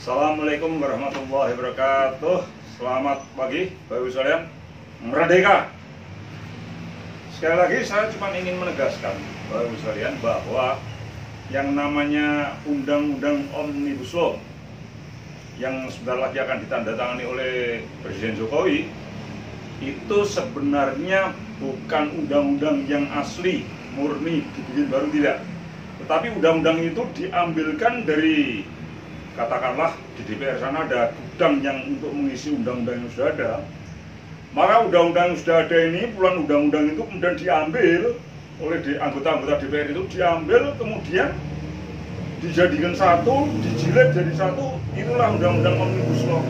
Assalamualaikum warahmatullahi wabarakatuh. Selamat pagi Bapak Ibu sekalian. Merdeka. Sekali lagi saya cuma ingin menegaskan Bapak Ibu sekalian bahwa yang namanya Undang-Undang Omnibus Law yang sebentar lagi akan ditandatangani oleh Presiden Jokowi itu sebenarnya bukan undang-undang yang asli, murni, dibikin baru, tidak. Tetapi undang-undang itu diambilkan dari, katakanlah di DPR sana ada gudang yang untuk mengisi undang-undang yang sudah ada. Maka undang-undang yang sudah ada ini, puluhan undang-undang itu kemudian diambil oleh anggota-anggota DPR itu, diambil kemudian dijadikan satu, dijilid jadi satu. Itulah undang-undang Omnibus Law.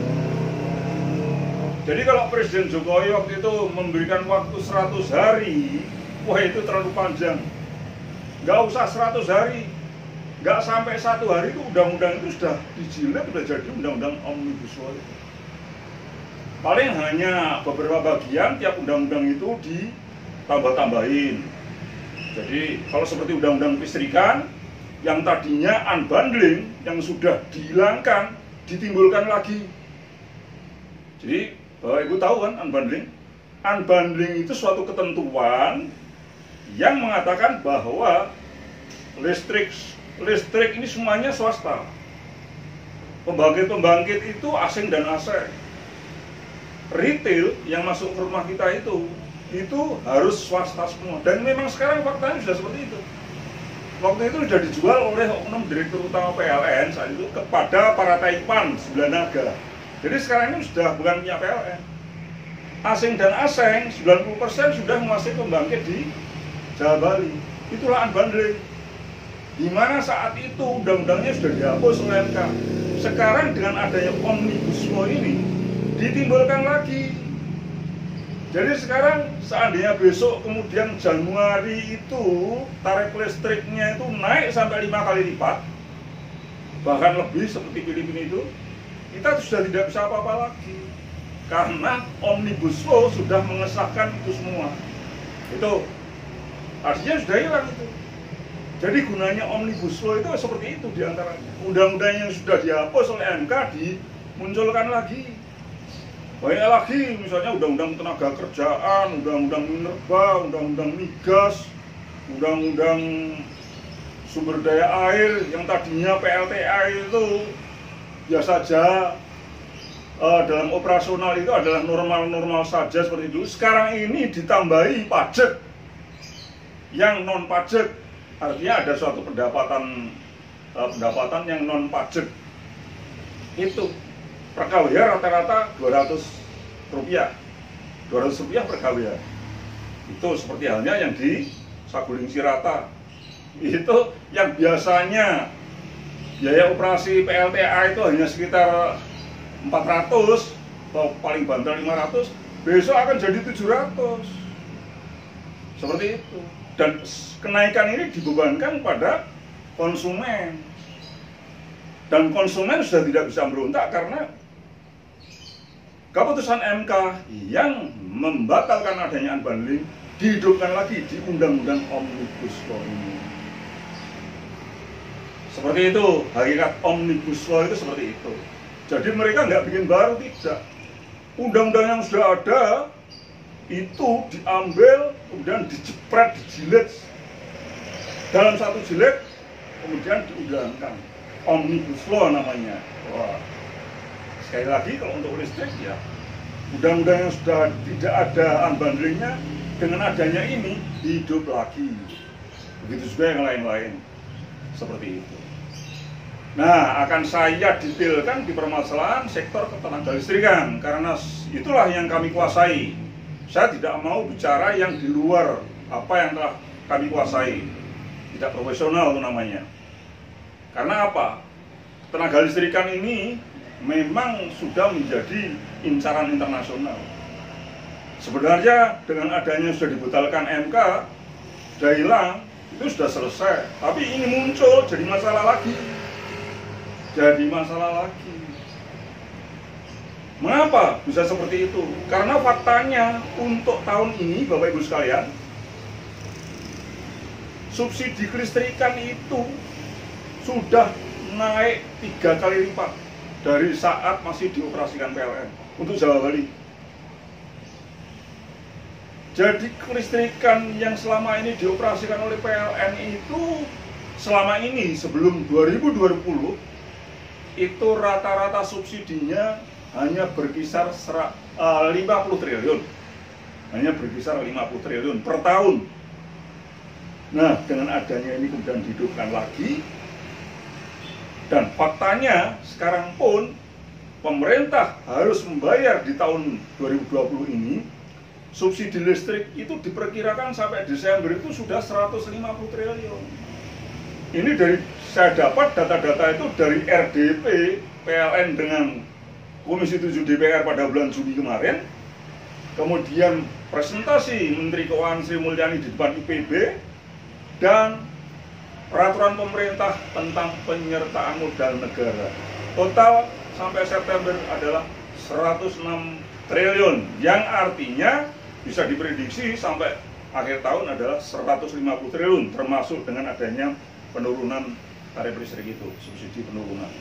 Jadi kalau Presiden Jokowi waktu itu memberikan waktu 100 hari, wah itu terlalu panjang. Nggak usah 100 hari, nggak sampai 1 hari itu undang-undang itu sudah dijilid, sudah jadi undang-undang Omnibus Law. Paling hanya beberapa bagian tiap undang-undang itu ditambah-tambahin. Jadi kalau seperti undang-undang listrikan yang tadinya unbundling, yang sudah dihilangkan, ditimbulkan lagi. Jadi Bapak Ibu tahu kan unbundling? Unbundling itu suatu ketentuan yang mengatakan bahwa listrik ini semuanya swasta. Pembangkit-pembangkit itu asing dan asing. Retail yang masuk ke rumah kita itu harus swasta semua. Dan memang sekarang faktanya sudah seperti itu. Waktu itu sudah dijual oleh oknum direktur utama PLN saat itu kepada para taipan 9 naga. Jadi sekarang ini sudah bukan punya PLN. Asing dan asing 90% sudah menguasai pembangkit di Jawa Bali. Itulah unbundling. Di mana saat itu undang-undangnya sudah dihapus oleh MK. Sekarang dengan adanya Omnibus Law ini ditimbulkan lagi. Jadi sekarang seandainya besok kemudian Januari itu tarif listriknya itu naik sampai 5 kali lipat, bahkan lebih seperti Filipina itu, kita sudah tidak bisa apa-apa lagi. Karena Omnibus Law sudah mengesahkan itu semua. Itu artinya sudah hilang itu. Jadi gunanya Omnibus Law itu seperti itu diantaranya. Undang-undang yang sudah dihapus oleh MK dimunculkan lagi. Banyak lagi, misalnya undang-undang tenaga kerjaan, undang-undang minerba, undang-undang migas, undang-undang sumber daya air yang tadinya PLTA itu biasa saja, dalam operasional itu adalah normal-normal saja seperti itu. Sekarang ini ditambahi pajak yang non pajak, artinya ada suatu pendapatan yang non pajak. Itu per KWH rata-rata 200 rupiah per KWH. Itu seperti halnya yang di Saguling Cirata. Itu yang biasanya biaya operasi PLTA itu hanya sekitar 400 atau paling banter 500, besok akan jadi 700. Seperti itu. Dan kenaikan ini dibebankan pada konsumen. Dan konsumen sudah tidak bisa berontak karena keputusan MK yang membatalkan adanya unbundling dihidupkan lagi di Undang-Undang Omnibus Law ini. Seperti itu, hakikat Omnibus Law itu seperti itu. Jadi mereka nggak bikin baru, tidak. Undang-undang yang sudah ada itu diambil, kemudian dijepret, dijilid. Dalam satu jilid, kemudian diundangkan. Omnibus Law namanya. Wah. Sekali lagi kalau untuk listrik ya, undang-undang yang sudah tidak ada unbundlingnya dengan adanya ini hidup lagi. Begitu juga yang lain-lain. Seperti itu. Nah, akan saya detailkan di permasalahan sektor ketenaga listrikan karena itulah yang kami kuasai. Saya tidak mau bicara yang di luar apa yang telah kami kuasai. Tidak profesional itu namanya. Karena apa? Tenaga listrikan ini memang sudah menjadi incaran internasional. Sebenarnya dengan adanya sudah dibatalkan MK, sudah hilang, itu sudah selesai. Tapi ini muncul jadi masalah lagi. Jadi masalah lagi. Mengapa bisa seperti itu? Karena faktanya untuk tahun ini Bapak Ibu sekalian, subsidi kelistrikan itu sudah naik 3 kali lipat dari saat masih dioperasikan PLN untuk Jawa Bali. Jadi kelistrikan yang selama ini dioperasikan oleh PLN itu selama ini sebelum 2020 itu rata-rata subsidinya hanya berkisar 50 triliun. Hanya berkisar 50 triliun per tahun. Nah, dengan adanya ini kemudian dihidupkan lagi. Dan faktanya sekarang pun pemerintah harus membayar di tahun 2020 ini subsidi listrik itu diperkirakan sampai Desember itu sudah 150 triliun. Ini dari saya dapat data-data itu dari RDP PLN dengan Komisi 7 DPR pada bulan Juni kemarin. Kemudian presentasi Menteri Keuangan Sri Mulyani di depan IPB dan peraturan pemerintah tentang penyertaan modal negara. Total sampai September adalah 106 triliun yang artinya bisa diprediksi sampai akhir tahun adalah 150 triliun termasuk dengan adanya penurunan tarif listrik itu, subsidi penurunan.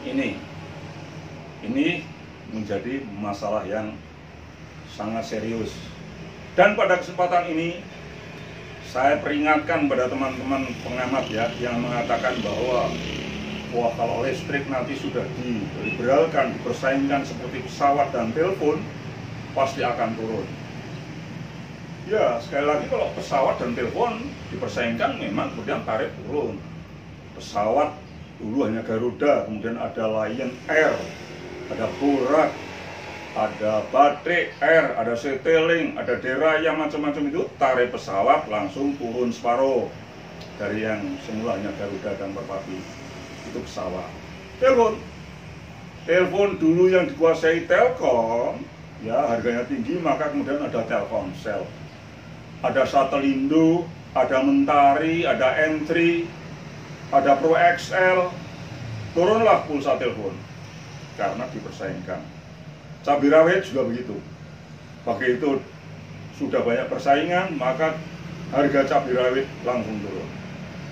Ini menjadi masalah yang sangat serius. Dan pada kesempatan ini saya peringatkan pada teman-teman pengamat ya yang mengatakan bahwa wah kalau listrik nanti sudah diliberalkan, dipersaingkan seperti pesawat dan telepon, pasti akan turun. Ya, sekali lagi kalau pesawat dan telepon dipersaingkan memang kemudian tarif turun. Pesawat dulu hanya Garuda, kemudian ada Lion Air, ada Borat, ada Batik Air, ada Citylink, ada Deraya, macam-macam itu tarif pesawat langsung turun separuh dari yang semulanya Garuda dan Merpati. Itu pesawat. Telepon dulu yang dikuasai Telkom, ya harganya tinggi, maka kemudian ada Telkomsel, ada Satelindo, ada Mentari, ada M3, ada Pro XL, turunlah pulsa telepon karena dipersaingkan. Cabai rawit juga begitu. Begitu sudah banyak persaingan, maka harga cabai rawit langsung turun.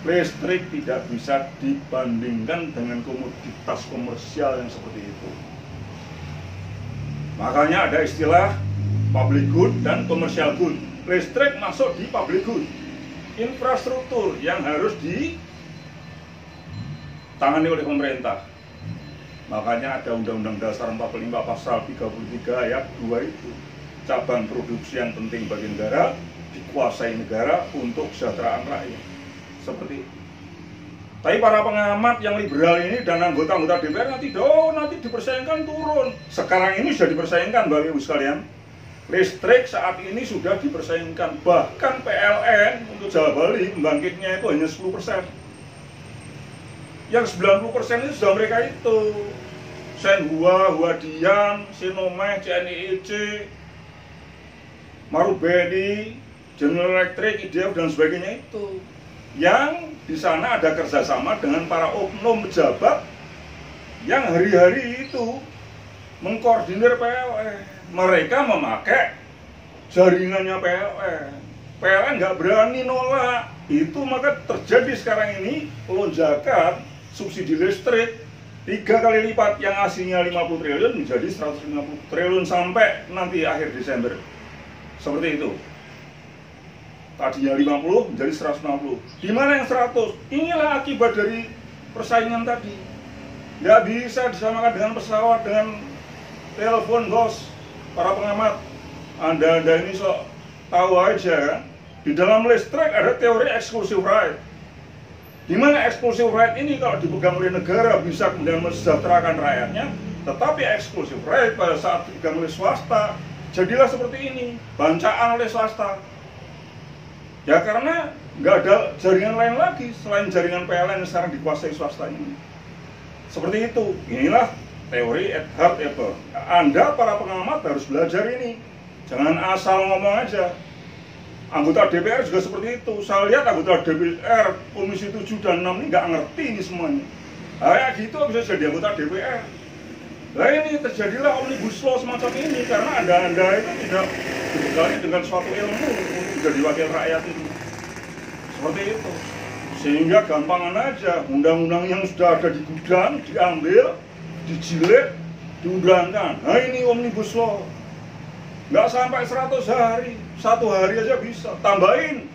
Listrik tidak bisa dibandingkan dengan komoditas komersial yang seperti itu. Makanya ada istilah public good dan commercial good. Listrik masuk di public good, infrastruktur yang harus ditangani oleh pemerintah. Makanya ada Undang-Undang Dasar 45 Pasal 33 ayat 2 itu. Cabang produksi yang penting bagi negara dikuasai negara untuk kesejahteraan rakyat. Seperti itu. Tapi para pengamat yang liberal ini dan anggota-anggota DPR nanti dipersaingkan turun. Sekarang ini sudah dipersaingkan Bapak Ibu sekalian. Listrik saat ini sudah dipersaingkan. Bahkan PLN untuk Jawa Bali pembangkitnya itu hanya 10%. Yang 90% itu sudah mereka itu. Senhua, Huadian, Sinomeh, CNIEC, Marubeni, General Electric, IDF dan sebagainya itu. Yang di sana ada kerjasama dengan para oknum pejabat yang hari-hari itu mengkoordinir PLN. Mereka memakai jaringannya PLN. PLN nggak berani nolak. Itu maka terjadi sekarang ini lonjakan subsidi listrik 3 kali lipat, yang aslinya 50 triliun menjadi 150 triliun sampai nanti akhir Desember. Seperti itu. Tadinya 50 menjadi 160. Di mana yang 100? Inilah akibat dari persaingan tadi. Nggak bisa disamakan dengan pesawat, dengan telepon, bos. Para pengamat, Anda ini sok tahu aja kan? Di dalam listrik ada teori exclusive right. Di mana exclusive right ini kalau dipegang oleh negara bisa kemudian mensejahterakan rakyatnya, tetapi exclusive right pada saat dipegang oleh swasta jadilah seperti ini, bancaan oleh swasta. Ya karena nggak ada jaringan lain lagi selain jaringan PLN yang sekarang dikuasai swasta ini. Seperti itu. Inilah teori Edhard Eber. Anda para pengamat harus belajar ini. Jangan asal ngomong aja. Anggota DPR juga seperti itu. Saya lihat anggota DPR Komisi 7 dan 6 ini nggak ngerti ini semuanya. Kayak gitu bisa jadi anggota DPR. Nah ini terjadilah omnibus law semacam ini karena Anda itu tidak dibekali dengan suatu ilmu untuk menjadi wakil rakyat itu. Seperti itu. Sehingga gampangan aja, undang-undang yang sudah ada di gudang diambil, dijilid, diundangkan. Nah ini Omnibus Law. Nggak sampai 100 hari, 1 hari aja bisa. Tambahin.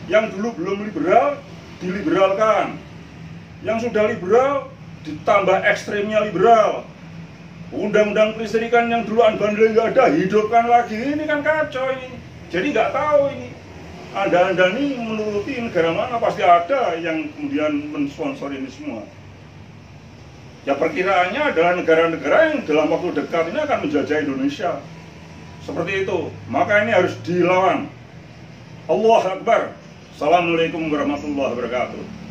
Yang dulu belum liberal, diliberalkan. Yang sudah liberal, ditambah ekstrimnya liberal. Undang-undang kelistrikan yang dulu unbundling nggak ada, hidupkan lagi. Ini kan kacau ini. Jadi nggak tahu ini. Anda ini menuruti negara mana, pasti ada yang kemudian mensponsor ini semua. Ya perkiraannya adalah negara-negara yang dalam waktu dekat ini akan menjajah Indonesia. Seperti itu. Maka ini harus dilawan. Allahu Akbar. Assalamualaikum warahmatullahi wabarakatuh.